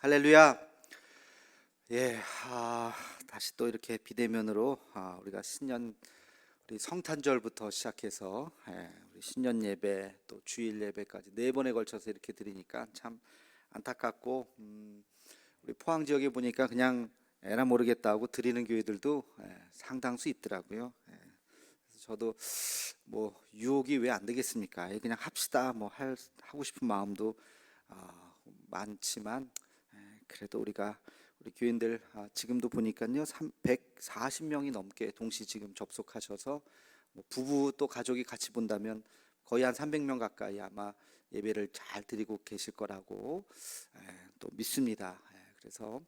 할렐루야. 예, 다시 또 이렇게 비대면으로 우리가 신년 우리 성탄절부터 시작해서 우리 신년 예배 또 주일 예배까지 네 번에 걸쳐서 이렇게 드리니까 참 안타깝고 우리 포항 지역에 보니까 그냥 에라 모르겠다 하고 드리는 교회들도 상당수 있더라고요. 그래서 저도 뭐 유혹이 왜 안 되겠습니까? 그냥 합시다. 뭐 하고 싶은 마음도 많지만 그래도 우리 교인들 지금도 보니까요 140명이 넘게 동시 지금 접속하셔서 뭐 부부 또 가족이 같이 본다면 거의 한 300명 가까이 아마 예배를 잘 드리고 계실 거라고 또 믿습니다. 그래서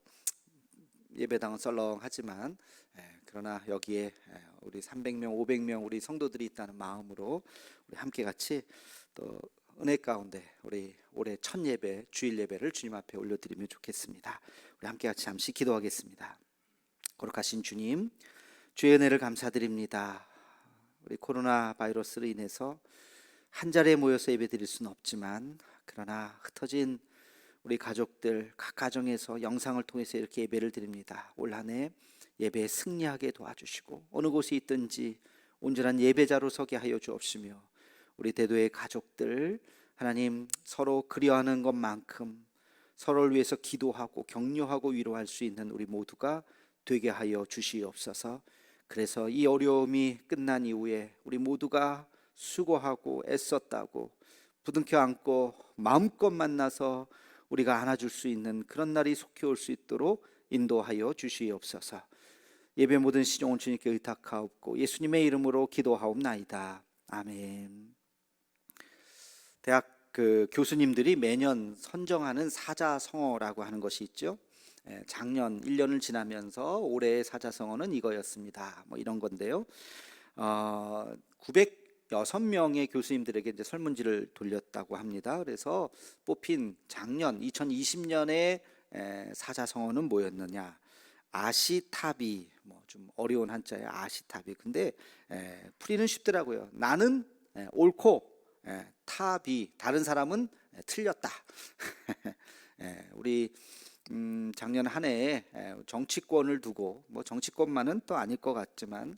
예배당은 썰렁하지만 그러나 여기에 우리 300명, 500명 우리 성도들이 있다는 마음으로 우리 함께 같이 또 은혜 가운데 우리 올해 첫 예배, 주일 예배를 주님 앞에 올려드리면 좋겠습니다. 우리 함께 같이 잠시 기도하겠습니다. 거룩하신 주님, 주의 은혜를 감사드립니다. 우리 코로나 바이러스로 인해서 한 자리에 모여서 예배 드릴 수는 없지만 그러나 흩어진 우리 가족들 각 가정에서 영상을 통해서 이렇게 예배를 드립니다. 올 한 해 예배에 승리하게 도와주시고 어느 곳에 있든지 온전한 예배자로 서게 하여 주옵시며 우리 대도의 가족들 하나님 서로 그리워하는 것만큼 서로를 위해서 기도하고 격려하고 위로할 수 있는 우리 모두가 되게 하여 주시옵소서. 그래서 이 어려움이 끝난 이후에 우리 모두가 수고하고 애썼다고 부둥켜 안고 마음껏 만나서 우리가 안아줄 수 있는 그런 날이 속히 올 수 있도록 인도하여 주시옵소서. 예배 모든 시종은 주님께 의탁하옵고 예수님의 이름으로 기도하옵나이다. 아멘. 대학 교수님들이 매년 선정하는 사자성어라고 하는 것이 있죠. 작년 1년을 지나면서 올해의 사자성어는 이거였습니다. 뭐 이런 건데요. 906명의 교수님들에게 이제 설문지를 돌렸다고 합니다. 그래서 뽑힌 작년 2020년의 사자성어는 뭐였느냐? 아시타비, 뭐 좀 어려운 한자예요. 아시타비. 근데 풀이는 쉽더라고요. 나는 옳고 타비, 다른 사람은 틀렸다. 우리 작년 한 해에 정치권을 두고 뭐 정치권만은 또 아닐 것 같지만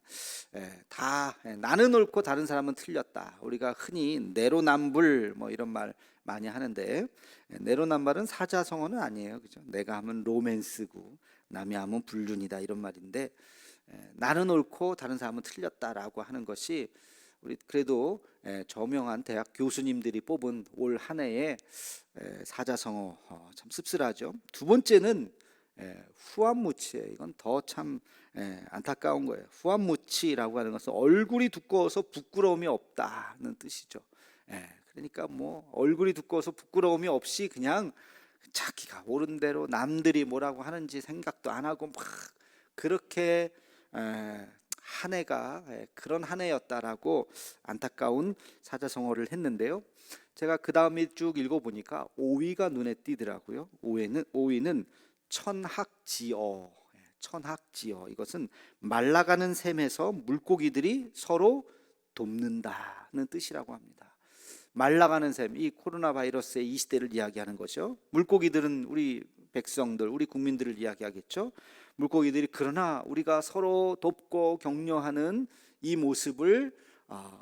다 나는 옳고 다른 사람은 틀렸다. 우리가 흔히 내로남불 뭐 이런 말 많이 하는데 내로남불은 사자성어는 아니에요, 그죠? 내가 하면 로맨스고 남이 하면 불륜이다 이런 말인데 나는 옳고 다른 사람은 틀렸다라고 하는 것이 우리 그래도 저명한 대학 교수님들이 뽑은 올 한 해의 사자성어 참 씁쓸하죠. 두 번째는 후한무치예요. 이건 더 참 안타까운 거예요. 후한무치라고 하는 것은 얼굴이 두꺼워서 부끄러움이 없다는 뜻이죠. 그러니까 뭐 얼굴이 두꺼워서 부끄러움이 없이 그냥 자기가 옳은 대로 남들이 뭐라고 하는지 생각도 안 하고 막 그렇게 한 해가 그런 한 해였다라고 안타까운 사자성어를 했는데요. 제가 그 다음에 쭉 읽어보니까 5위가 눈에 띄더라고요. 5위는 천학지어. 천학지어. 이것은 말라가는 샘에서 물고기들이 서로 돕는다는 뜻이라고 합니다. 말라가는 샘, 이 코로나 바이러스의 이 시대를 이야기하는 거죠. 물고기들은 우리 백성들, 우리 국민들을 이야기하겠죠. 물고기들이 그러나 우리가 서로 돕고 격려하는 이 모습을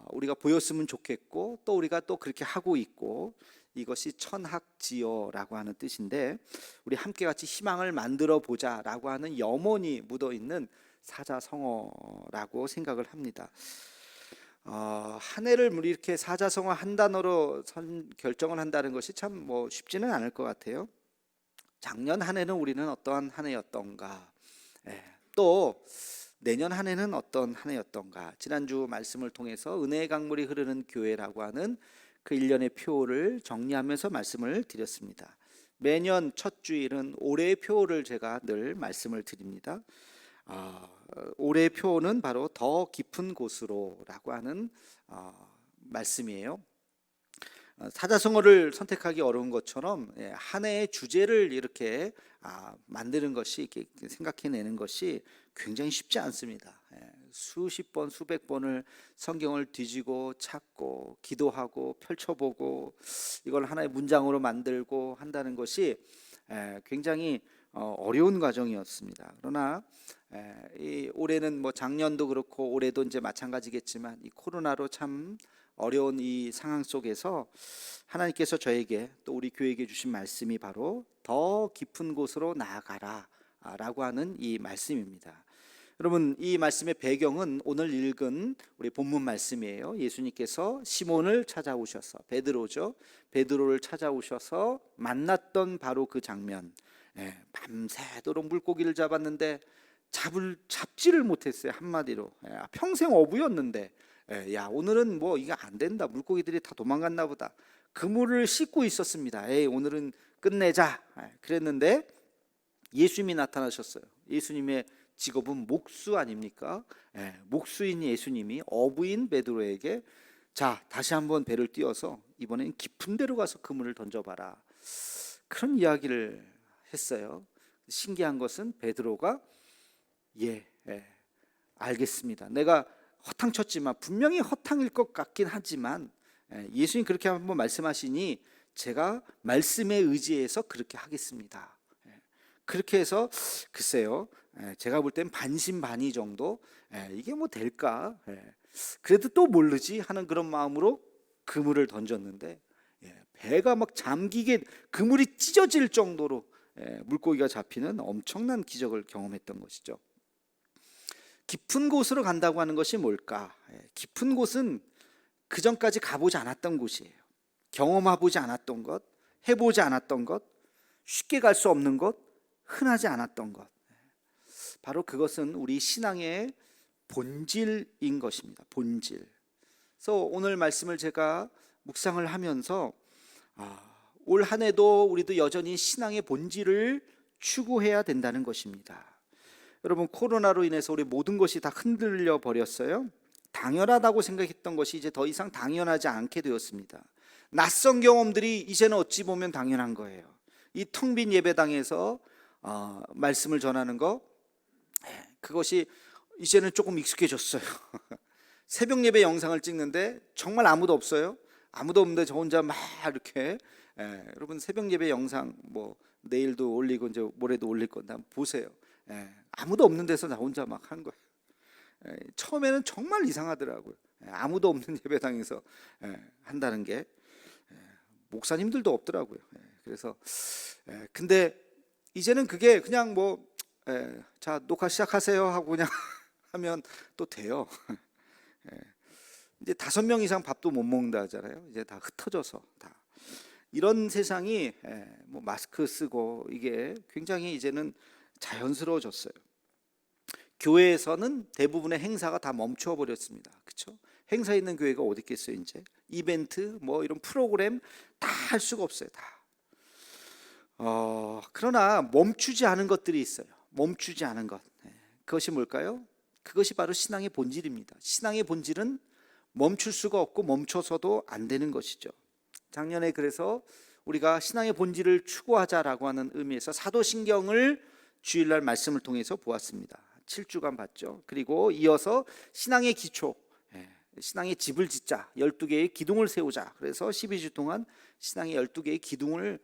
우리가 보였으면 좋겠고 또 우리가 또 그렇게 하고 있고 이것이 천학지어라고 하는 뜻인데 우리 함께 같이 희망을 만들어 보자라고 하는 염원이 묻어 있는 사자성어라고 생각을 합니다. 한 해를 우리 이렇게 사자성어 한 단어로 결정을 한다는 것이 참 뭐 쉽지는 않을 것 같아요. 작년 한 해는 우리는 어떠한 한 해였던가, 또 내년 한 해는 어떤 한 해였던가. 지난주 말씀을 통해서 은혜의 강물이 흐르는 교회라고 하는 그 1년의 표를 정리하면서 말씀을 드렸습니다. 매년 첫 주일은 올해의 표를 제가 늘 말씀을 드립니다. 올해의 표는 바로 더 깊은 곳으로라고 하는 말씀이에요. 사자성어를 선택하기 어려운 것처럼 한 해의 주제를 이렇게 만드는 것이 이렇게 생각해내는 것이 굉장히 쉽지 않습니다. 수십 번 수백 번을 성경을 뒤지고 찾고 기도하고 펼쳐보고 이걸 하나의 문장으로 만들고 한다는 것이 굉장히 어려운 과정이었습니다. 그러나 이 올해는 뭐 작년도 그렇고 올해도 이제 마찬가지겠지만 이 코로나로 참 어려운 이 상황 속에서 하나님께서 저에게 또 우리 교회에게 주신 말씀이 바로 더 깊은 곳으로 나아가라 라고 하는 이 말씀입니다. 여러분, 이 말씀의 배경은 오늘 읽은 우리 본문 말씀이에요. 예수님께서 시몬을 찾아오셔서, 베드로죠, 베드로를 찾아오셔서 만났던 바로 그 장면. 밤새도록 물고기를 잡았는데 잡지를 못했어요. 한마디로 평생 어부였는데 야, 오늘은 뭐 이게 안 된다, 물고기들이 다 도망갔나 보다, 그물을 씻고 있었습니다. 오늘은 끝내자 그랬는데 예수님이 나타나셨어요. 예수님의 직업은 목수 아닙니까? 목수인 예수님이 어부인 베드로에게 자, 다시 한번 배를 띄워서 이번엔 깊은 데로 가서 그물을 던져봐라, 그런 이야기를 했어요. 신기한 것은 베드로가 알겠습니다, 내가 허탕쳤지만 분명히 허탕일 것 같긴 하지만 예수님 그렇게 한번 말씀하시니 제가 말씀에 의지해서 그렇게 하겠습니다. 그렇게 해서 글쎄요, 제가 볼 땐 반신반의 정도, 이게 뭐 될까, 그래도 또 모르지 하는 그런 마음으로 그물을 던졌는데 배가 막 잠기게, 그물이 찢어질 정도로 물고기가 잡히는 엄청난 기적을 경험했던 것이죠. 깊은 곳으로 간다고 하는 것이 뭘까? 깊은 곳은 그 전까지 가보지 않았던 곳이에요. 경험해보지 않았던 것, 해보지 않았던 것, 쉽게 갈 수 없는 것, 흔하지 않았던 것, 바로 그것은 우리 신앙의 본질인 것입니다. 본질. 그래서 오늘 말씀을 제가 묵상을 하면서 올 한 해도 우리도 여전히 신앙의 본질을 추구해야 된다는 것입니다. 여러분, 코로나로 인해서 우리 모든 것이 다 흔들려 버렸어요. 당연하다고 생각했던 것이 이제 더 이상 당연하지 않게 되었습니다. 낯선 경험들이 이제는 어찌 보면 당연한 거예요. 이 텅 빈 예배당에서 말씀을 전하는 거, 그것이 이제는 조금 익숙해졌어요. 새벽 예배 영상을 찍는데 정말 아무도 없어요. 아무도 없는데 저 혼자 막 이렇게 여러분, 새벽 예배 영상 뭐 내일도 올리고 이제 모레도 올릴 건데 한번 보세요. 아무도 없는 데서 나 혼자 막 한 거예요. 처음에는 정말 이상하더라고요. 아무도 없는 예배당에서 한다는 게, 목사님들도 없더라고요. 그래서 근데 이제는 그게 그냥 뭐 자, 녹화 시작하세요 하고 그냥 하면 또 돼요. 이제 5명 이상 밥도 못 먹는다 하잖아요. 이제 다 흩어져서 다 이런 세상이, 뭐 마스크 쓰고 이게 굉장히 이제는 자연스러워졌어요. 교회에서는 대부분의 행사가 다 멈춰 버렸습니다. 그렇죠? 행사 있는 교회가 어디 있겠어요? 이제 이벤트 뭐 이런 프로그램 다 할 수가 없어요. 다. 그러나 멈추지 않은 것들이 있어요. 멈추지 않은 것. 그것이 뭘까요? 그것이 바로 신앙의 본질입니다. 신앙의 본질은 멈출 수가 없고 멈춰서도 안 되는 것이죠. 작년에 그래서 우리가 신앙의 본질을 추구하자라고 하는 의미에서 사도신경을 주일날 말씀을 통해서 보았습니다. 7주간 봤죠. 그리고 이어서 신앙의 기초, 신앙의 집을 짓자, 12개의 기둥을 세우자. 그래서 12주 동안 신앙의 12개의 기둥을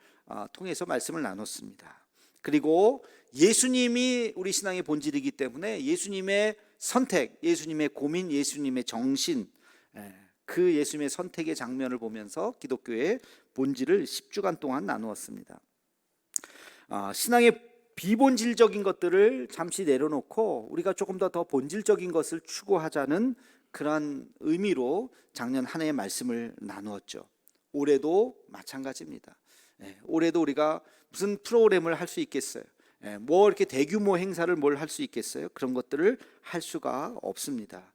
통해서 말씀을 나눴습니다. 그리고 예수님이 우리 신앙의 본질이기 때문에 예수님의 선택, 예수님의 고민, 예수님의 정신, 그 예수님의 선택의 장면을 보면서 기독교의 본질을 10주간 동안 나누었습니다. 신앙의 비본질적인 것들을 잠시 내려놓고 우리가 조금 더 본질적인 것을 추구하자는 그러한 의미로 작년 한 해의 말씀을 나누었죠. 올해도 마찬가지입니다. 올해도 우리가 무슨 프로그램을 할 수 있겠어요? 뭐 이렇게 대규모 행사를 뭘 할 수 있겠어요? 그런 것들을 할 수가 없습니다.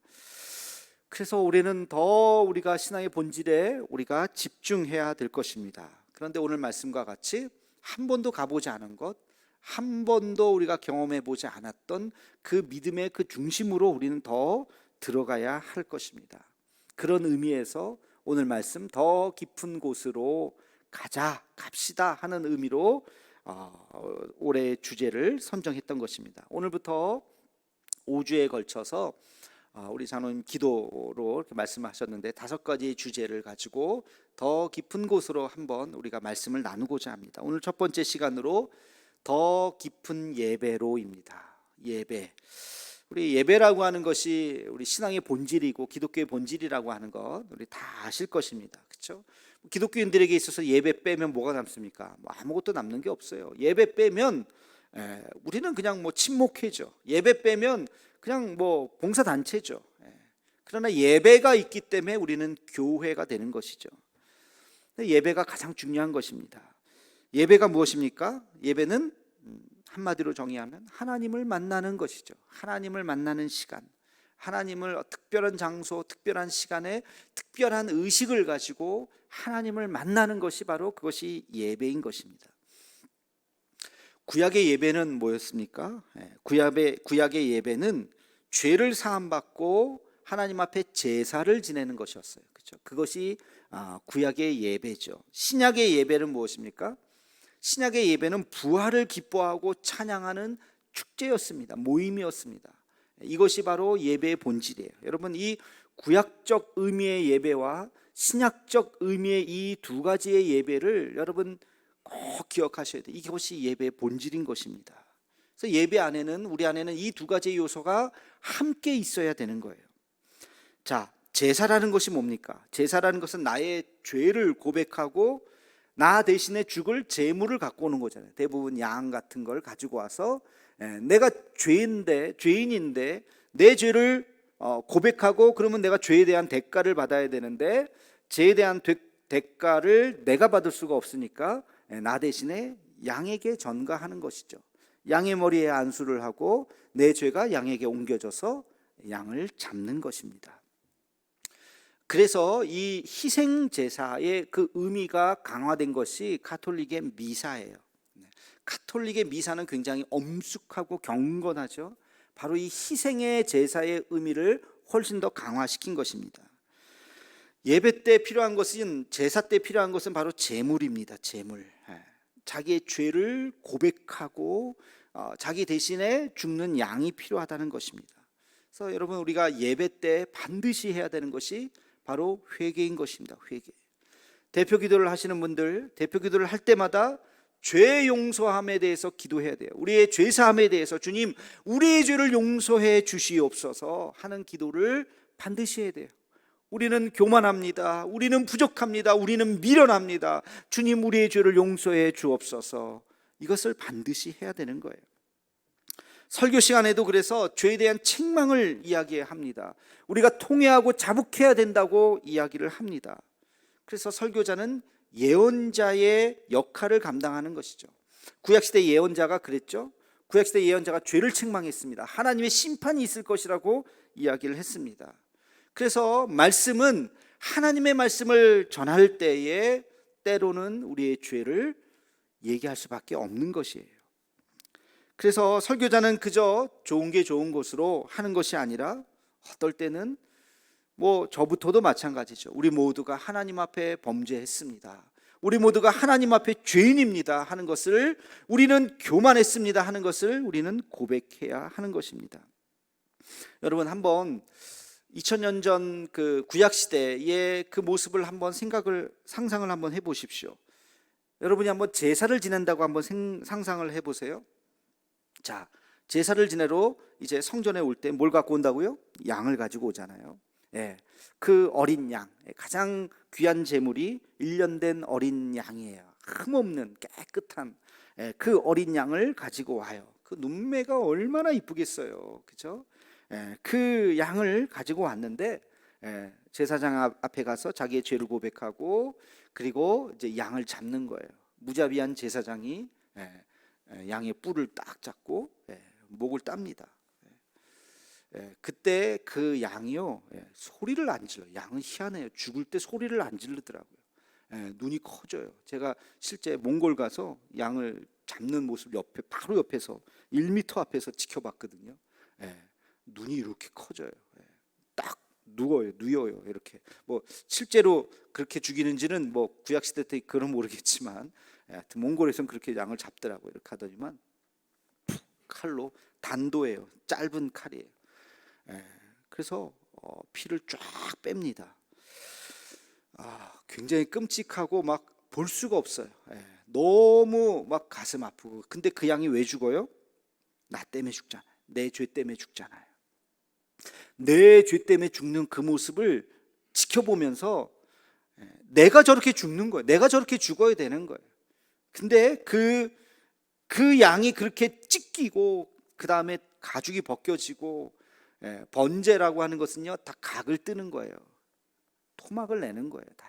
그래서 올해는 더 우리가 신앙의 본질에 우리가 집중해야 될 것입니다. 그런데 오늘 말씀과 같이 한 번도 가보지 않은 것, 한 번도 우리가 경험해 보지 않았던 그 믿음의 그 중심으로 우리는 더 들어가야 할 것입니다. 그런 의미에서 오늘 말씀 더 깊은 곳으로 갑시다 하는 의미로 올해의 주제를 선정했던 것입니다. 오늘부터 5주에 걸쳐서 우리 장로님 기도로 이렇게 말씀하셨는데 5가지의 주제를 가지고 더 깊은 곳으로 한번 우리가 말씀을 나누고자 합니다. 오늘 첫 번째 시간으로 더 깊은 예배로입니다. 예배. 우리 예배라고 하는 것이 우리 신앙의 본질이고 기독교의 본질이라고 하는 것 우리 다 아실 것입니다. 그렇죠? 기독교인들에게 있어서 예배 빼면 뭐가 남습니까? 아무것도 남는 게 없어요. 예배 빼면 우리는 그냥 침묵해져. 예배 빼면 그냥 봉사단체죠. 그러나 예배가 있기 때문에 우리는 교회가 되는 것이죠. 예배가 가장 중요한 것입니다. 예배가 무엇입니까? 예배는 한마디로 정의하면 하나님을 만나는 것이죠. 하나님을 만나는 시간, 하나님을 특별한 장소, 특별한 시간에 특별한 의식을 가지고 하나님을 만나는 것이 바로 그것이 예배인 것입니다. 구약의 예배는 뭐였습니까? 구약의 예배는 죄를 사함받고 하나님 앞에 제사를 지내는 것이었어요. 그렇죠? 그것이 구약의 예배죠. 신약의 예배는 무엇입니까? 신약의 예배는 부활을 기뻐하고 찬양하는 축제였습니다. 모임이었습니다. 이것이 바로 예배의 본질이에요. 여러분, 이 구약적 의미의 예배와 신약적 의미의 이 두 가지의 예배를 여러분 꼭 기억하셔야 돼요. 이것이 예배의 본질인 것입니다. 그래서 예배 안에는 우리 안에는 이 두 가지의 요소가 함께 있어야 되는 거예요. 자, 제사라는 것이 뭡니까? 제사라는 것은 나의 죄를 고백하고 나 대신에 죽을 제물을 갖고 오는 거잖아요. 대부분 양 같은 걸 가지고 와서 내가 죄인인데 내 죄를 고백하고 그러면 내가 죄에 대한 대가를 받아야 되는데 죄에 대한 대가를 내가 받을 수가 없으니까 나 대신에 양에게 전가하는 것이죠. 양의 머리에 안수를 하고 내 죄가 양에게 옮겨져서 양을 잡는 것입니다. 그래서 이 희생 제사의 그 의미가 강화된 것이 가톨릭의 미사예요. 가톨릭의 미사는 굉장히 엄숙하고 경건하죠. 바로 이 희생의 제사의 의미를 훨씬 더 강화시킨 것입니다. 예배 때 필요한 것은, 제사 때 필요한 것은 바로 제물입니다. 제물. 자기의 죄를 고백하고 자기 대신에 죽는 양이 필요하다는 것입니다. 그래서 여러분, 우리가 예배 때 반드시 해야 되는 것이 바로 회개인 것입니다. 회개. 대표 기도를 하시는 분들, 대표 기도를 할 때마다 죄 용서함에 대해서 기도해야 돼요. 우리의 죄 사함에 대해서 주님, 우리의 죄를 용서해 주시옵소서 하는 기도를 반드시 해야 돼요. 우리는 교만합니다. 우리는 부족합니다. 우리는 미련합니다. 주님, 우리의 죄를 용서해 주옵소서. 이것을 반드시 해야 되는 거예요. 설교 시간에도 그래서 죄에 대한 책망을 이야기합니다. 우리가 통회하고 자복해야 된다고 이야기를 합니다. 그래서 설교자는 예언자의 역할을 감당하는 것이죠. 구약시대 예언자가 그랬죠. 구약시대 예언자가 죄를 책망했습니다. 하나님의 심판이 있을 것이라고 이야기를 했습니다. 그래서 말씀은, 하나님의 말씀을 전할 때에 때로는 우리의 죄를 얘기할 수밖에 없는 것이에요. 그래서 설교자는 그저 좋은 게 좋은 것으로 하는 것이 아니라 어떨 때는 저부터도 마찬가지죠. 우리 모두가 하나님 앞에 범죄했습니다. 우리 모두가 하나님 앞에 죄인입니다 하는 것을, 우리는 교만했습니다 하는 것을 우리는 고백해야 하는 것입니다. 여러분, 한번 2000년 전 그 구약 시대의 그 모습을 한번 상상을 한번 해보십시오. 여러분이 한번 제사를 지낸다고 한번 상상을 해보세요. 자, 제사를 지내러 이제 성전에 올 때 뭘 갖고 온다고요? 양을 가지고 오잖아요. 그 어린 양, 가장 귀한 제물이 1년 된 어린 양이에요. 흠없는 깨끗한 그 어린 양을 가지고 와요. 그 눈매가 얼마나 이쁘겠어요, 그렇죠? 그 양을 가지고 왔는데 제사장 앞에 가서 자기의 죄를 고백하고 그리고 이제 양을 잡는 거예요. 무자비한 제사장이 양의 뿔을 딱 잡고 목을 땁니다. 그때 그 양이요, 소리를 안 질러요. 양은 희한해요. 죽을 때 소리를 안 지르더라고요. 눈이 커져요. 제가 실제 몽골 가서 양을 잡는 모습 바로 옆에서 1m 앞에서 지켜봤거든요. 눈이 이렇게 커져요. 딱 누워요. 이렇게. 실제로 그렇게 죽이는지는 구약 시대 때 그건 모르겠지만, 하여튼 몽골에서는 그렇게 양을 잡더라고요. 이렇게 하더니만 칼로, 단도예요. 짧은 칼이에요. 그래서 피를 쫙 뺍니다. 굉장히 끔찍하고 막 볼 수가 없어요. 너무 막 가슴 아프고. 근데 그 양이 왜 죽어요? 나 때문에 죽잖아요. 내 죄 때문에 죽잖아요. 내 죄 때문에 죽는 그 모습을 지켜보면서 내가 저렇게 죽는 거예요. 내가 저렇게 죽어야 되는 거예요. 근데 그 양이 그렇게 찢기고 그 다음에 가죽이 벗겨지고, 번제라고 하는 것은요 다 각을 뜨는 거예요. 토막을 내는 거예요 다.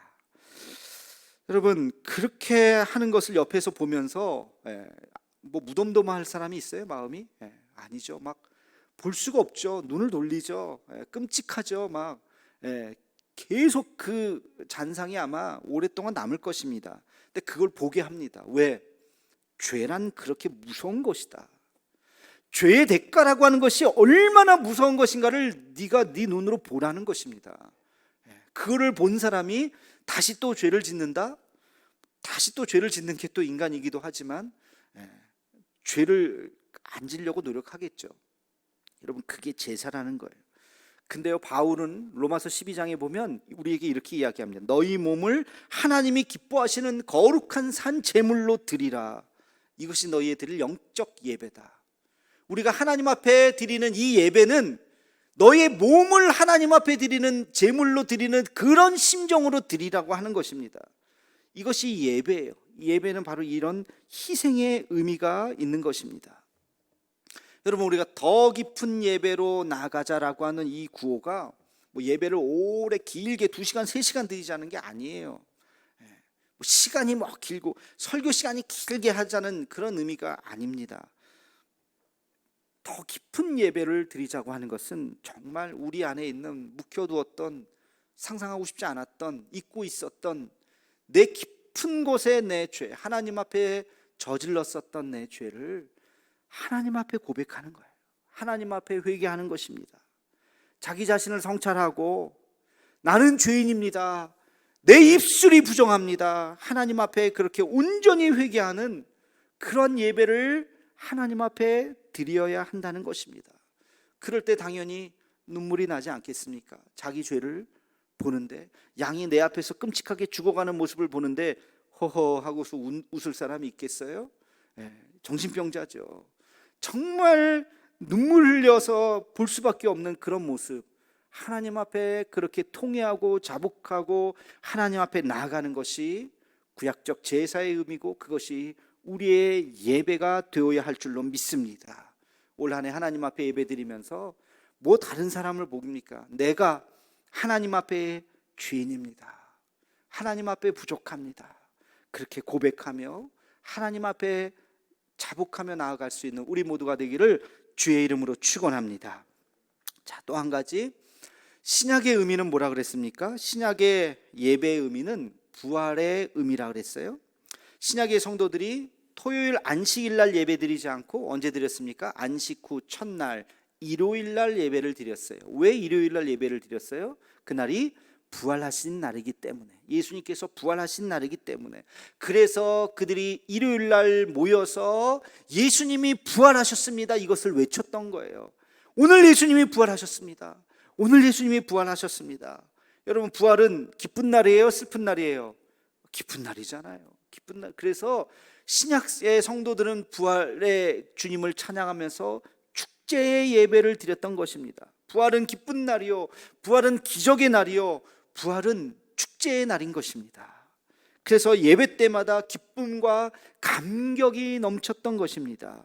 여러분, 그렇게 하는 것을 옆에서 보면서 뭐 무덤덤할 사람이 있어요? 마음이? 아니죠. 막 볼 수가 없죠. 눈을 돌리죠. 끔찍하죠. 막 계속 그 잔상이 아마 오랫동안 남을 것입니다. 근데 그걸 보게 합니다. 왜? 죄란 그렇게 무서운 것이다. 죄의 대가라고 하는 것이 얼마나 무서운 것인가를 네가 네 눈으로 보라는 것입니다. 그거를 본 사람이 다시 또 죄를 짓는다? 다시 또 죄를 짓는 게 또 인간이기도 하지만 죄를 안 지려고 노력하겠죠. 여러분, 그게 제사라는 거예요. 근데요, 바울은 로마서 12장에 보면 우리에게 이렇게 이야기합니다. 너희 몸을 하나님이 기뻐하시는 거룩한 산 제물로 드리라. 이것이 너희의 드릴 영적 예배다. 우리가 하나님 앞에 드리는 이 예배는 너의 몸을 하나님 앞에 드리는 제물로 드리는 그런 심정으로 드리라고 하는 것입니다. 이것이 예배예요. 예배는 바로 이런 희생의 의미가 있는 것입니다. 여러분, 우리가 더 깊은 예배로 나아가자라고 하는 이 구호가 뭐 예배를 오래 길게 2시간 3시간 드리자는 게 아니에요. 뭐 시간이 뭐 길고 설교 시간이 길게 하자는 그런 의미가 아닙니다. 더 깊은 예배를 드리자고 하는 것은 정말 우리 안에 있는 묵혀두었던, 상상하고 싶지 않았던, 잊고 있었던 내 깊은 곳에 내 죄, 하나님 앞에 저질렀었던 내 죄를 하나님 앞에 고백하는 거예요. 하나님 앞에 회개하는 것입니다. 자기 자신을 성찰하고 나는 죄인입니다, 내 입술이 부정합니다, 하나님 앞에 그렇게 온전히 회개하는 그런 예배를 하나님 앞에 드려야 한다는 것입니다. 그럴 때 당연히 눈물이 나지 않겠습니까? 자기 죄를 보는데, 양이 내 앞에서 끔찍하게 죽어가는 모습을 보는데 허허 하고서 웃을 사람이 있겠어요? 정신병자죠. 정말 눈물 흘려서 볼 수밖에 없는 그런 모습, 하나님 앞에 그렇게 통회하고 자복하고 하나님 앞에 나아가는 것이 구약적 제사의 의미고, 그것이 우리의 예배가 되어야 할 줄로 믿습니다. 올 한 해 하나님 앞에 예배드리면서 뭐 다른 사람을 봅니까? 내가 하나님 앞에 죄인입니다, 하나님 앞에 부족합니다, 그렇게 고백하며 하나님 앞에 자복하며 나아갈 수 있는 우리 모두가 되기를 주의 이름으로 축원합니다. 자, 또 한 가지, 신약의 의미는 뭐라 그랬습니까? 신약의 예배의 의미는 부활의 의미라 그랬어요. 신약의 성도들이 토요일 안식일 날 예배 드리지 않고 언제 드렸습니까? 안식 후 첫날 일요일 날 예배를 드렸어요. 왜 일요일 날 예배를 드렸어요? 그날이 부활하신 날이기 때문에, 예수님께서 부활하신 날이기 때문에. 그래서 그들이 일요일 날 모여서 예수님이 부활하셨습니다, 이것을 외쳤던 거예요. 오늘 예수님이 부활하셨습니다, 오늘 예수님이 부활하셨습니다. 여러분, 부활은 기쁜 날이에요, 슬픈 날이에요? 기쁜 날이잖아요. 기쁜 날. 그래서 신약의 성도들은 부활의 주님을 찬양하면서 축제의 예배를 드렸던 것입니다. 부활은 기쁜 날이요, 부활은 기적의 날이요, 부활은 축제의 날인 것입니다. 그래서 예배 때마다 기쁨과 감격이 넘쳤던 것입니다.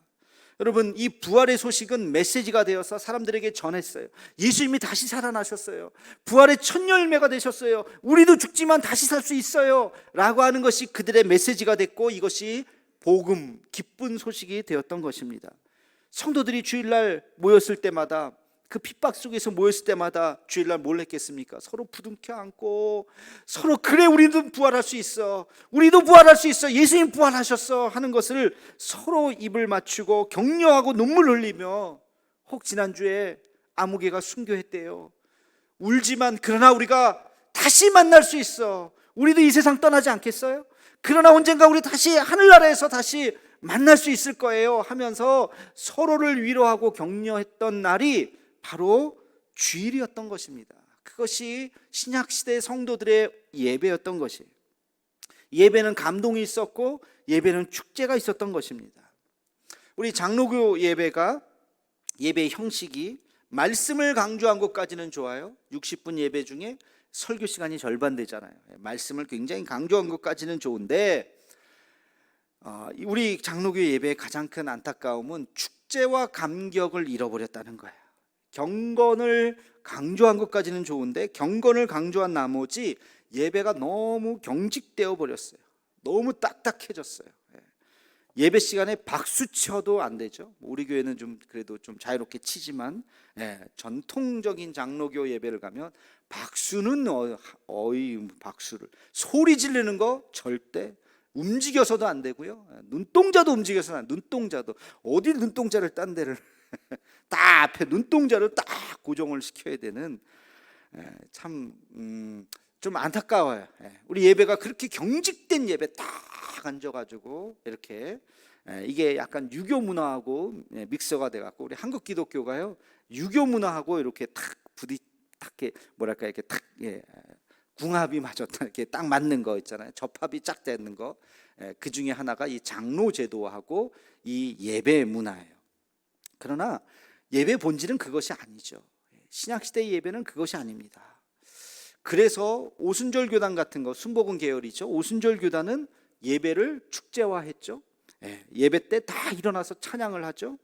여러분, 이 부활의 소식은 메시지가 되어서 사람들에게 전했어요. 예수님이 다시 살아나셨어요, 부활의 첫 열매가 되셨어요, 우리도 죽지만 다시 살 수 있어요 라고 하는 것이 그들의 메시지가 됐고, 이것이 복음, 기쁜 소식이 되었던 것입니다. 성도들이 주일날 모였을 때마다, 그 핍박 속에서 모였을 때마다 주일날 뭘 했겠습니까? 서로 부둥켜 안고 서로, 그래 우리도 부활할 수 있어, 우리도 부활할 수 있어, 예수님 부활하셨어 하는 것을 서로 입을 맞추고 격려하고 눈물 흘리며, 혹 지난주에 아무개가 순교했대요. 울지만 그러나 우리가 다시 만날 수 있어, 우리도 이 세상 떠나지 않겠어요? 그러나 언젠가 우리 다시 하늘나라에서 다시 만날 수 있을 거예요 하면서 서로를 위로하고 격려했던 날이 바로 주일이었던 것입니다. 그것이 신약 시대 성도들의 예배였던 것이에요. 예배는 감동이 있었고 예배는 축제가 있었던 것입니다. 우리 장로교 예배의 형식이 말씀을 강조한 것까지는 좋아요. 60분 예배 중에 설교 시간이 절반 되잖아요. 말씀을 굉장히 강조한 것까지는 좋은데 우리 장로교 예배의 가장 큰 안타까움은 축제와 감격을 잃어버렸다는 거예요. 경건을 강조한 것까지는 좋은데 경건을 강조한 나머지 예배가 너무 경직되어 버렸어요. 너무 딱딱해졌어요. 예배 시간에 박수 쳐도 안 되죠. 우리 교회는 좀 그래도 좀 자유롭게 치지만 전통적인 장로교 예배를 가면 박수는 박수를 소리 지르는 거 절대 움직여서도 안 되고요. 눈동자도 움직여서는 안, 눈동자도 어디 눈동자를 딴 데를 딱 앞에 눈동자를 딱 고정을 시켜야 되는 참 좀 안타까워요. 우리 예배가 그렇게 경직된 예배 딱 앉아가지고 이렇게 이게 약간 유교 문화하고 믹서가 돼갖고 우리 한국 기독교가요 유교 문화하고 이렇게 탁 뭐랄까 이렇게 탁 궁합이 맞았다 이렇게 딱 맞는 거 있잖아요. 접합이 쫙 되는 거. 그 중에 하나가 이 장로 제도하고 이 예배 문화예요. 그러나 예배 본질은 그것이 아니죠. 신약 시대의 예배는 그것이 아닙니다. 그래서 오순절 교단 같은 거 순복음 계열이죠. 오순절 교단은 예배를 축제화했죠. 예배 때 다 일어나서 찬양을 하죠.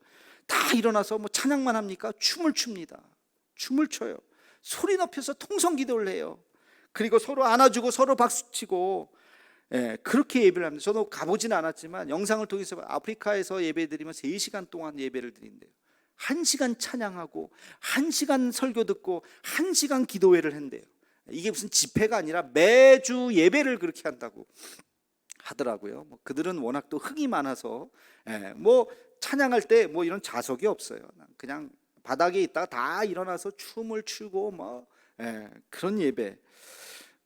다 일어나서 뭐 찬양만 합니까? 춤을 춥니다. 춤을 춰요. 소리 높여서 통성 기도를 해요. 그리고 서로 안아주고 서로 박수치고 그렇게 예배를 합니다. 저도 가보진 않았지만 영상을 통해서 아프리카에서 예배드리면 3시간 동안 예배를 드린대요. 1시간 찬양하고 1시간 설교 듣고 1시간 기도회를 한대요. 이게 무슨 집회가 아니라 매주 예배를 그렇게 한다고 하더라고요. 그들은 워낙 또 흥이 많아서 뭐 찬양할 때 뭐 이런 자석이 없어요. 그냥 바닥에 있다가 다 일어나서 춤을 추고 뭐 그런 예배.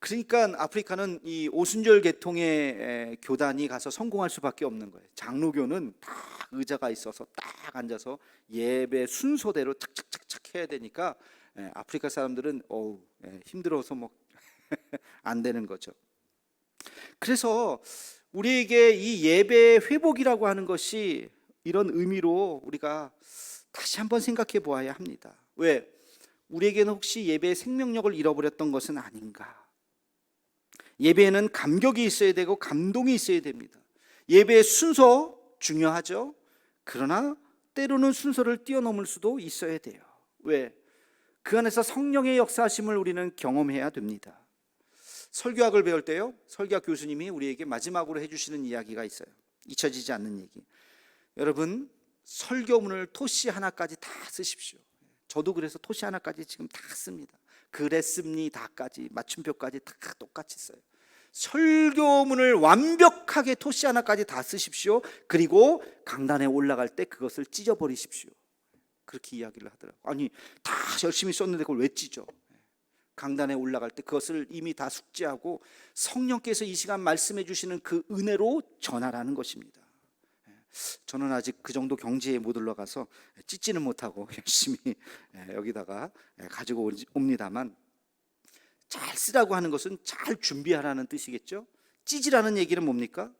그러니까 아프리카는 이 오순절 계통의 교단이 가서 성공할 수밖에 없는 거예요. 장로교는 딱 의자가 있어서 딱 앉아서 예배 순서대로 착착착착 해야 되니까 아프리카 사람들은 힘들어서 뭐 안 되는 거죠. 그래서 우리에게 이 예배 회복이라고 하는 것이 이런 의미로 우리가 다시 한번 생각해 보아야 합니다. 왜? 우리에게는 혹시 예배의 생명력을 잃어버렸던 것은 아닌가? 예배에는 감격이 있어야 되고 감동이 있어야 됩니다. 예배의 순서 중요하죠. 그러나 때로는 순서를 뛰어넘을 수도 있어야 돼요. 왜? 그 안에서 성령의 역사하심을 우리는 경험해야 됩니다. 설교학을 배울 때요, 설교학 교수님이 우리에게 마지막으로 해주시는 이야기가 있어요. 잊혀지지 않는 얘기. 여러분, 설교문을 토시 하나까지 다 쓰십시오. 저도 그래서 토시 하나까지 지금 다 씁니다. 그랬습니다까지 맞춤표까지 다 똑같이 써요. 설교문을 완벽하게 토시 하나까지 다 쓰십시오. 그리고 강단에 올라갈 때 그것을 찢어버리십시오. 그렇게 이야기를 하더라고요. 아니, 다 열심히 썼는데 그걸 왜 찢어? 강단에 올라갈 때 그것을 이미 다 숙지하고 성령께서 이 시간 말씀해 주시는 그 은혜로 전하라는 것입니다. 저는 아직 그 정도 경지에 못 올라가서 찢지는 못하고 열심히 여기다가 가지고 옵니다만, 잘 쓰라고 하는 것은 잘 준비하라는 뜻이겠죠. 찢으라는 얘기는 뭡니까?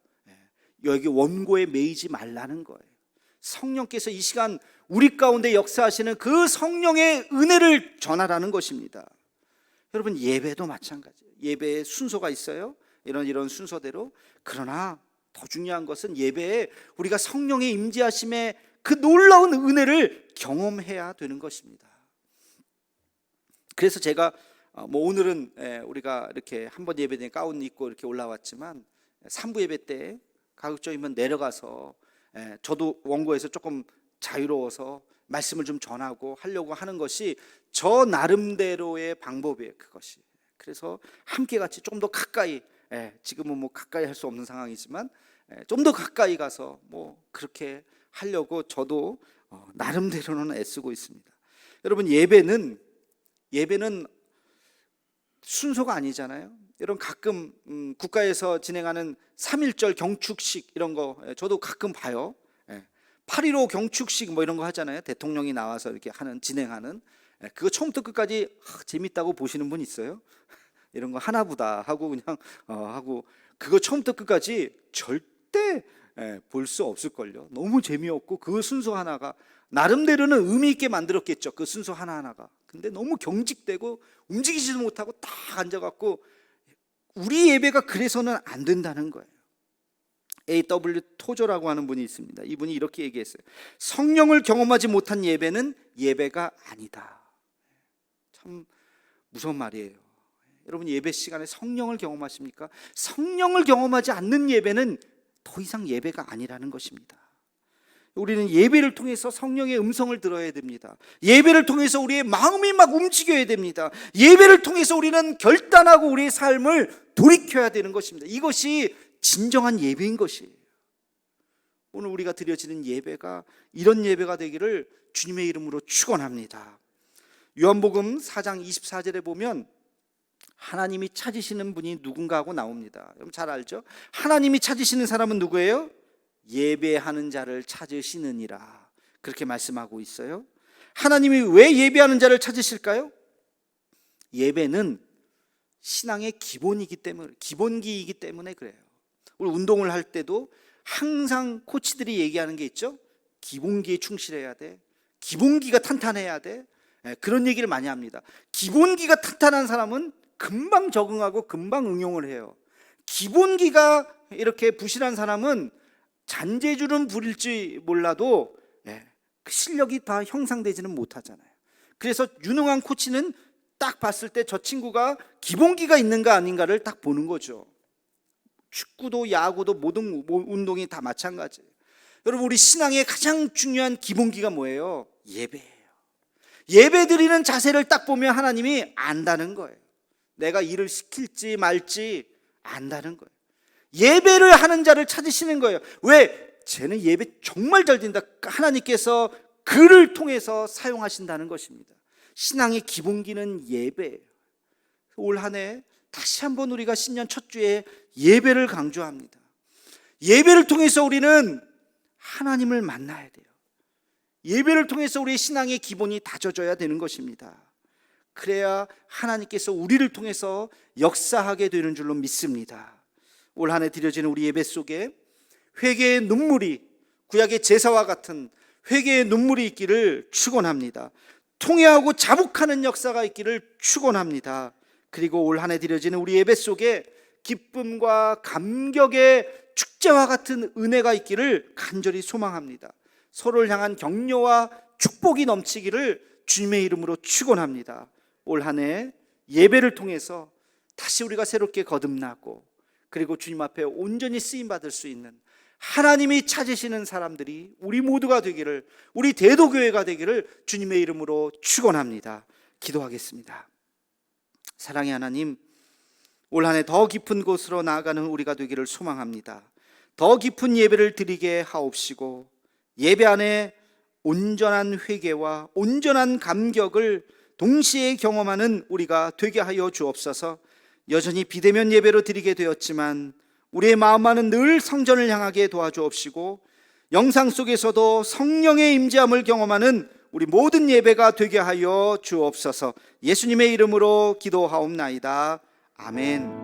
여기 원고에 매이지 말라는 거예요. 성령께서 이 시간 우리 가운데 역사하시는 그 성령의 은혜를 전하라는 것입니다. 여러분, 예배도 마찬가지예요. 예배의 순서가 있어요. 이런 순서대로. 그러나 더 중요한 것은 예배에 우리가 성령의 임재하심의 그 놀라운 은혜를 경험해야 되는 것입니다. 그래서 제가 오늘은 우리가 이렇게 한번 예배 때 가운 입고 이렇게 올라왔지만 3부 예배 때 가급적이면 내려가서 저도 원고에서 조금 자유로워서 말씀을 좀 전하고 하려고 하는 것이 저 나름대로의 방법이에요. 그것이. 그래서 함께 같이 좀 더 가까이, 지금은 뭐 가까이 할 수 없는 상황이지만 좀 더 가까이 가서 뭐 그렇게 하려고 저도 나름대로는 애쓰고 있습니다. 여러분, 예배는 순서가 아니잖아요. 여러분, 가끔 국가에서 진행하는 3.1절 경축식 이런 거 저도 가끔 봐요. 8.15 경축식 뭐 이런 거 하잖아요. 대통령이 나와서 이렇게 진행하는. 그거 처음부터 끝까지 재밌다고 보시는 분 있어요? 이런 거 하나보다 하고 그냥 하고 그거 처음부터 끝까지 절대 볼 수 없을걸요. 너무 재미없고 그 순서 하나가 나름대로는 의미 있게 만들었겠죠. 그 순서 하나하나가. 근데 너무 경직되고 움직이지도 못하고 딱 앉아갖고 우리 예배가 그래서는 안 된다는 거예요. A.W. 토저라고 하는 분이 있습니다. 이분이 이렇게 얘기했어요. 성령을 경험하지 못한 예배는 예배가 아니다. 참 무서운 말이에요. 여러분 예배 시간에 성령을 경험하십니까? 성령을 경험하지 않는 예배는 더 이상 예배가 아니라는 것입니다. 우리는 예배를 통해서 성령의 음성을 들어야 됩니다. 예배를 통해서 우리의 마음이 막 움직여야 됩니다. 예배를 통해서 우리는 결단하고 우리의 삶을 돌이켜야 되는 것입니다. 이것이 진정한 예배인 것이에요. 오늘 우리가 드려지는 예배가 이런 예배가 되기를 주님의 이름으로 축원합니다. 요한복음 4장 24절에 보면 하나님이 찾으시는 분이 누군가 하고 나옵니다. 여러분 잘 알죠? 하나님이 찾으시는 사람은 누구예요? 예배하는 자를 찾으시느니라, 그렇게 말씀하고 있어요. 하나님이 왜 예배하는 자를 찾으실까요? 예배는 신앙의 기본이기 때문에, 기본기이기 때문에 그래요. 우리 운동을 할 때도 항상 코치들이 얘기하는 게 있죠. 기본기에 충실해야 돼. 기본기가 탄탄해야 돼. 그런 얘기를 많이 합니다. 기본기가 탄탄한 사람은 금방 적응하고 금방 응용을 해요. 기본기가 이렇게 부실한 사람은 잔재주는 부릴지 몰라도 그 실력이 다 형상되지는 못하잖아요. 그래서 유능한 코치는 딱 봤을 때 저 친구가 기본기가 있는가 아닌가를 딱 보는 거죠. 축구도 야구도 모든 운동이 다 마찬가지예요. 여러분 우리 신앙의 가장 중요한 기본기가 뭐예요? 예배예요. 예배 드리는 자세를 딱 보면 하나님이 안다는 거예요. 내가 일을 시킬지 말지 안다는 거예요. 예배를 하는 자를 찾으시는 거예요. 왜? 쟤는 예배 정말 잘 드린다. 하나님께서 그를 통해서 사용하신다는 것입니다. 신앙의 기본기는 예배예요. 올 한 해 다시 한번 우리가 신년 첫 주에 예배를 강조합니다. 예배를 통해서 우리는 하나님을 만나야 돼요. 예배를 통해서 우리의 신앙의 기본이 다져져야 되는 것입니다. 그래야 하나님께서 우리를 통해서 역사하게 되는 줄로 믿습니다. 올 한 해 드려지는 우리 예배 속에 회개의 눈물이, 구약의 제사와 같은 회개의 눈물이 있기를 축원합니다. 통회하고 자복하는 역사가 있기를 축원합니다. 그리고 올 한 해 드려지는 우리 예배 속에 기쁨과 감격의 축제와 같은 은혜가 있기를 간절히 소망합니다. 서로를 향한 격려와 축복이 넘치기를 주님의 이름으로 축원합니다. 올 한 해 예배를 통해서 다시 우리가 새롭게 거듭나고 그리고 주님 앞에 온전히 쓰임받을 수 있는 하나님이 찾으시는 사람들이 우리 모두가 되기를, 우리 대도교회가 되기를 주님의 이름으로 축원합니다. 기도하겠습니다. 사랑의 하나님, 올 한 해 더 깊은 곳으로 나아가는 우리가 되기를 소망합니다. 더 깊은 예배를 드리게 하옵시고 예배 안에 온전한 회개와 온전한 감격을 동시에 경험하는 우리가 되게 하여 주옵소서. 여전히 비대면 예배로 드리게 되었지만 우리의 마음만은 늘 성전을 향하게 도와주옵시고 영상 속에서도 성령의 임재함을 경험하는 우리 모든 예배가 되게 하여 주옵소서. 예수님의 이름으로 기도하옵나이다. 아멘.